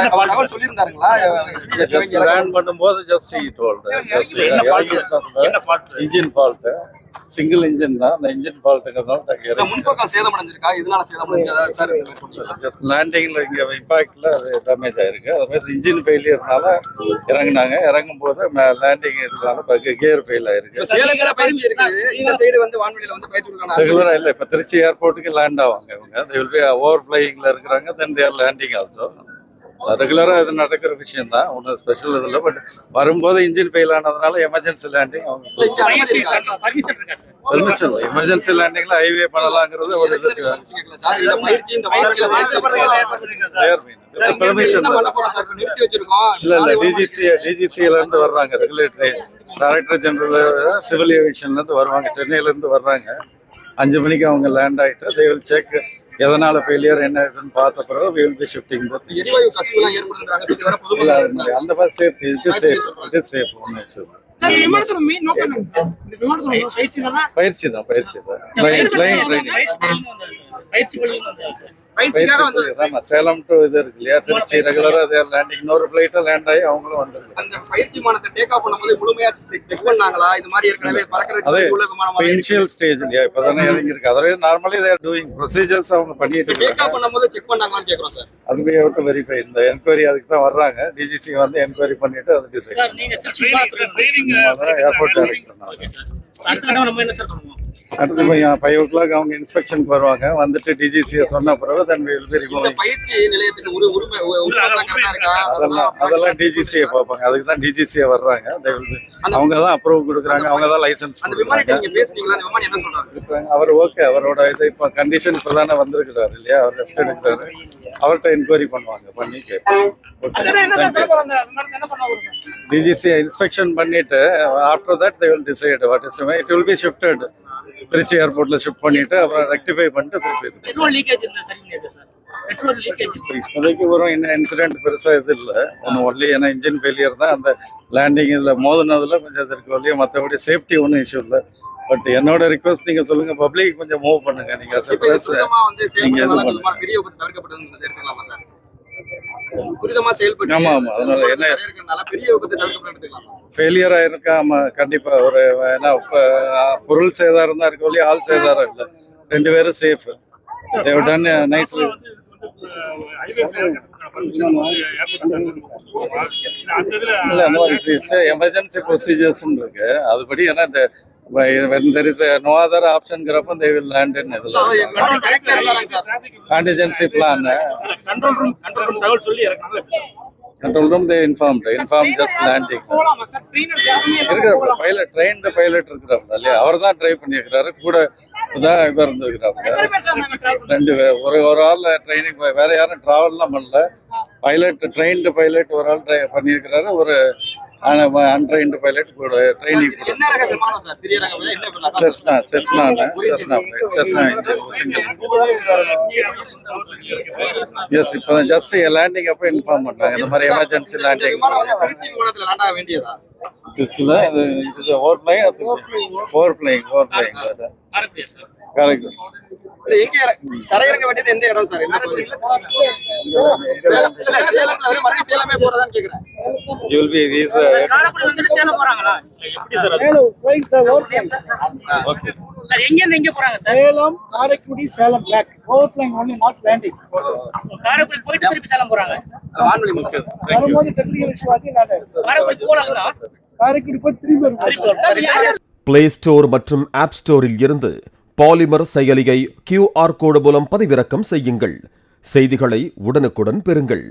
தகவல் சொல்லியிருந்தாருங்களா? லேண்ட் பண்ணும்போது just engine fault, single engine தான். அந்த இன்ஜின் ஃபால்ட்டுங்கிறதுனால முன்பக்கம் சேதமடைஞ்சிருக்கா? இதனால சேதமடைஞ்சதா சார்? லேண்டிங்ல இங்க இம்பாக்ட்ல அது டேமேஜ் ஆயிருக்கு. அது மாதிரி இன்ஜின் ஃபெயிலியர்னால இறங்குனாங்க. இறங்கும் போது லேண்டிங் இதனால கியர் ஃபெயில் ஆயிருக்கு. சேலங்கர பயிற்சி இருக்கு. இந்த சைடு வந்து வான்வெளியில வந்து பயிற்சி கொடுக்கறாங்க. ரெகுலரா இல்ல. இப்ப திருச்சி ஏர்போர்ட்டுக்கு லேண்ட் ஆவாங்க இவங்க. they will be ஓவர் ஃப்ளையிங்ல இருக்கிறாங்க. then they are landing also. ரெகுலரா இது நடக்கிற விஷயம் தான். ஒன்றும் ஸ்பெஷல் இதில். பட் வரும்போது இன்ஜின் ஃபெயில் ஆனதுனால எமர்ஜென்சி லேண்டிங் பெர்மிஷன். எமர்ஜென்சி லேண்டிங்ல ஹைவே பண்ணலாங்கிறது ஒரு இது பெர்மிஷன். இல்ல இல்ல டிஜிசில இருந்து வர்றாங்க. ரெகுலேட்டரி டைரக்டர் ஜெனரல் சிவில் ஏவியேஷன்ல இருந்து வருவாங்க. சென்னையில இருந்து வர்றாங்க. 5 மணிக்கு அவங்க லேண்ட் ஆயிட்டு they will check எதனால ஃபெயிலியர் என்ன இதுன்னு பார்த்த பிறகு we will be shifting. எரிவாயு கசிவுலாம் ஏற்படுதுன்றாங்க. அந்த மாதிரி சேஃப்டி இட் இஸ் சேஃப். ஒன்றும் இஷ்யூ பயிற்சி தான். சேலம் டு இது இருக்கு இல்லையா, திருச்சி ரெகுலரா லேண்டிங். இன்னொரு ஃபிளைட் லேண்ட் ஆகி அவங்களும் வந்துருக்காங்க. அந்த பயிற்சி விமானத்தை டேக் ஆஃப் பண்ணும்போது முழுமையா செக் பண்ணாங்களா? இது மாதிரி ஏற்கனவே பறக்கறதுக்கு உள்ள விமானம் இனிஷியல் ஸ்டேஜ் இல்லையா, இப்பதானே இறங்கி இருக்கு. அதே normally they are doing procedures அவங்க பண்ணிட்டு இருக்காங்க. டேக் ஆஃப் பண்ணும்போது செக் பண்ணாங்களான்னு கேக்குறோம் சார். அது we have to verify. இந்த என்கொயரி அதுக்கு தான் வர்றாங்க. டிஜிசி வந்து என்கொயரி பண்ணிட்டு அதுக்கு சார் நீங்க திருச்சி ட்ரைனிங் ஏர்போர்ட் டைரக்ட் பண்ணாங்க. அடுத்து நம்ம என்ன சார் பண்ணுவோம்? அடுத்து 5 o'clock அவங்க இன்ஸ்பெக்ஷனுக்கு வருவாங்க. வந்துட்டு டிஜிசியை சொன்ன பிறகு then we will be removing. பயிற்சி நிலையத்துக்கு உரிமை கரெக்டா இருக்கா? அதெல்லாம் டிஜிசியை பார்ப்பாங்க. அதுக்கு தான் டிஜிசியை வர்றாங்க. அவங்க தான் அப்ரூவ் கொடுக்குறாங்க. அவங்க தான் லைசன்ஸ். அந்த விமானிட்ட நீங்க பேசுனீங்களா? அந்த விமானி என்ன சொல்றாங்க? அவர் ஓகே, அவரோட இது இப்போ கண்டிஷன் இப்போ தானே வந்திருக்கிறாரு இல்லையா, அவர் ரெஸ்ட் எடுக்கிறாரு. அவர்கிட்ட என்கொயரி பண்ணுவாங்க. பண்ணி டிஜிசி இன்ஸ்பெக்ஷன் பண்ணிட்டு after that they will decide what is it will be shifted. Trichy ஏர்போர்ட்ல ஷிஃப்ட் பண்ணிட்டு அப்புறம் ரெக்டிஃபை பண்ணிட்டு திருப்பி இப்போதைக்கு வரும். இன்னும் இன்சிடென்ட் பெருசா இது இல்லை. ஒன்லி ஏன்னா இன்ஜின் ஃபெயிலியர் தான். அந்த லேண்டிங் இதுல மோதினதுல கொஞ்சம் இருக்கு இல்லையா, மற்றபடி சேஃப்டி ஒன்றும் இஷ்யூ இல்லை. பட் என்னோட ரிக்வஸ்ட் நீங்க சொல்லுங்க, பப்ளிக் கொஞ்சம் மூவ் பண்ணுங்க. நீங்க நீங்க பெரிய விபத்து தவிர்க்கப்பட்டது. துரிதமா செயல்பட்டு ஆமா அதனால என்ன பெரிய விபத்து தவிர்க்கப்பட்டது. ஃபெயிலியர் ஆயிருக்கா? ஆமா கண்டிப்பா. ஒரு ஏன்னா பொருள் சேதாரம் தான் இருக்கு, ஆள் சேதாரம் இல்லை. 2 பேரும் safe. they have done nicely. இல்ல அந்த மாதிரி எமர்ஜென்சி ப்ரொசீஜர்ஸ் இருக்கு. அதுபடி ஏன்னா இந்த when there is no other option graph they will land in contingency plan. Control room they inform just landing. Pilot trained pilot இருக்கிறாங்க இல்லையா, அவர் தான் ட்ரை பண்ணியிருக்கிறாரு. கூட தான் இவர் இருந்திருக்கிறாங்க. ஒரு ஆள் ட்ரைனிங், வேற யாரும் டிராவல்லாம் பண்ணல. பைலட் ட்ரெயின்டு பைலட் ஒரு ஆள் பண்ணியிருக்கிறாரு. ஒரு அன்ட்ரெயின்டு பைலட் கூட ட்ரைனிங். Cessna single. எஸ் இப்போ ஜஸ்ட் லேண்டிங் அப்போ இன்ஃபார்ம் பண்ணாங்க இந்த மாதிரி எமர்ஜென்சி லேண்டிங். திருச்சியில் இது ஓவர் ஃப்ளைங் கரெக்ட். தரையிறங்க வேண்டியது எந்த இடம் சார்? சேலமே போறதான்னு கேக்குறேன். Salem Karaikudi Salem back over flying only not landing. Karaikudi போயிட்டு திருப்பி சேலம் போறாங்க. வான்வெளி முக்கியம். வரும்போது டெக்னிக்கல் இஷ்யூ ஆகி காரைக்குடி போறாங்க. காரைக்குடி போய் திரும்பி பிளே ஸ்டோர் மற்றும் ஆப் ஸ்டோரில் இருந்து பாலிமர் செயலியை QR கோடு மூலம் பதிவிறக்கம் செய்யுங்கள். செய்திகளை உடனுக்குடன் பெறுங்கள்.